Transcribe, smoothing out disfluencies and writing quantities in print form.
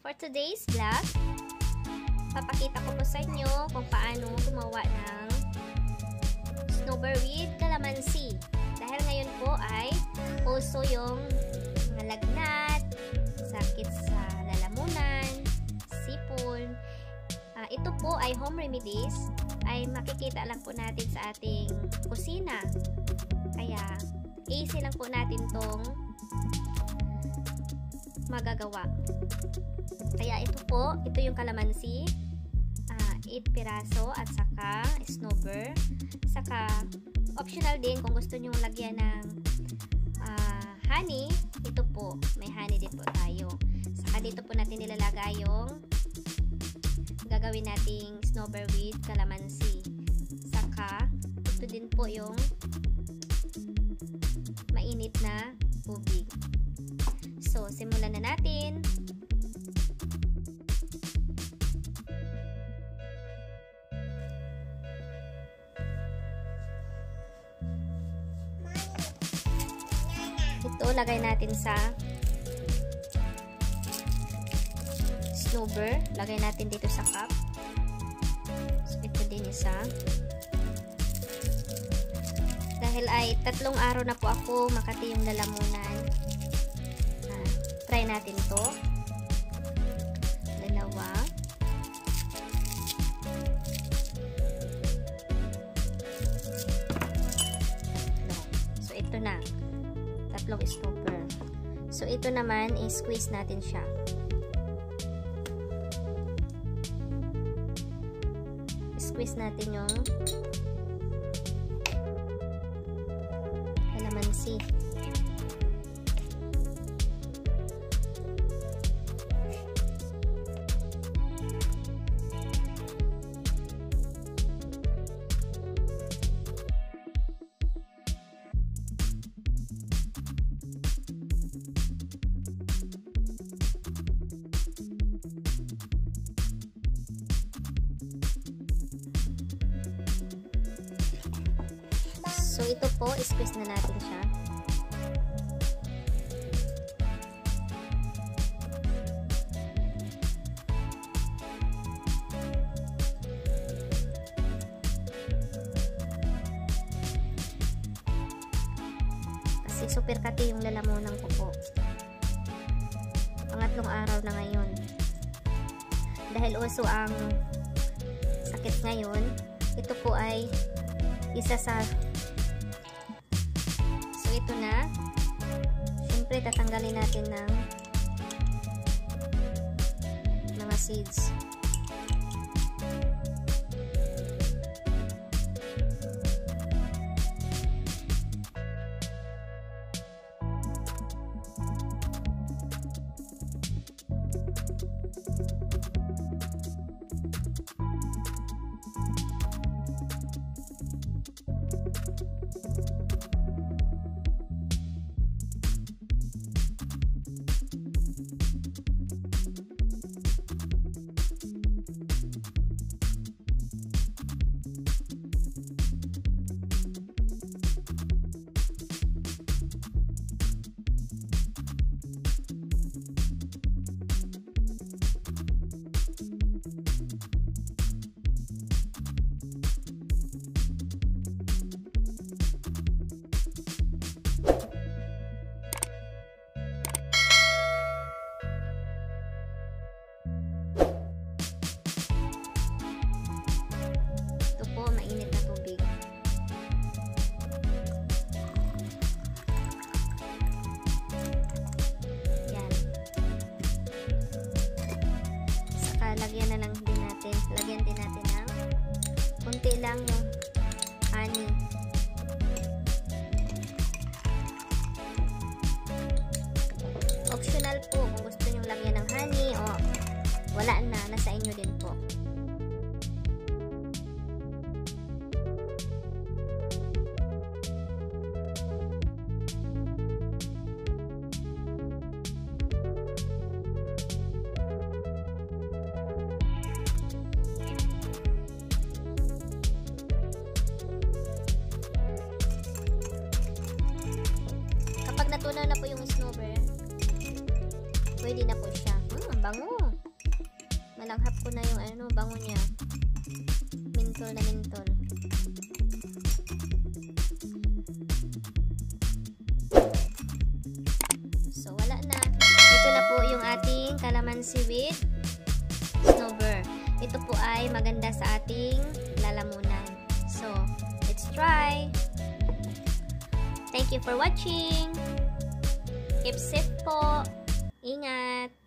For today's vlog, papakita ko po sa inyo kung paano gumawa ng snowbird with calamansi. Dahil ngayon po ay uso yung mga lagnat, sakit sa lalamunan, sipon. Ito po ay home remedies, ay makikita lang po natin sa ating kusina. Kaya easy lang po natin tong magagawa. Kaya ito yung calamansi, 8 piraso at saka snowbird. Saka optional din kung gusto nyo lagyan ng honey, ito po, may honey din po tayo. Saka dito po natin nilalagay yung gagawin nating snowbird with calamansi. Saka ito din po yung mainit na tubig. So, simulan na natin. Ito, lagay natin sa snowbird. Lagay natin dito sa cup. So, ito din isa. Dahil ay 3 araw na po ako makati yung lalamunan. Try natin to. 2. So, ito na. 3 snowbird. So, ito naman, i-squeeze natin siya. I-squeeze natin yung calamansi. So, ito po, squeeze na natin siya. Kasi super kati yung lalamunan ko po. Pangatlong araw na ngayon. Dahil uso ang sakit ngayon, ito po ay isa sa ito na. Siyempre, tatanggalin natin ng mga seeds. Mainit na tubig. Yan. Saka lagyan na lang din natin. Lagyan din natin ng kunti lang yung honey. Optional po kung gusto nyo lagyan ng honey o wala na, nasa inyo din po. Kapag natunaw na po yung snowbird, pwede na po siya. Ang bango. Malaghap ko na yung ano, bango niya. Mentol na mentol. So, wala na. Ito na po yung ating calamansi with snowbird. Ito po ay maganda sa ating lalamunan. So, let's try. Thank you for watching. Keep safe po. Ingat.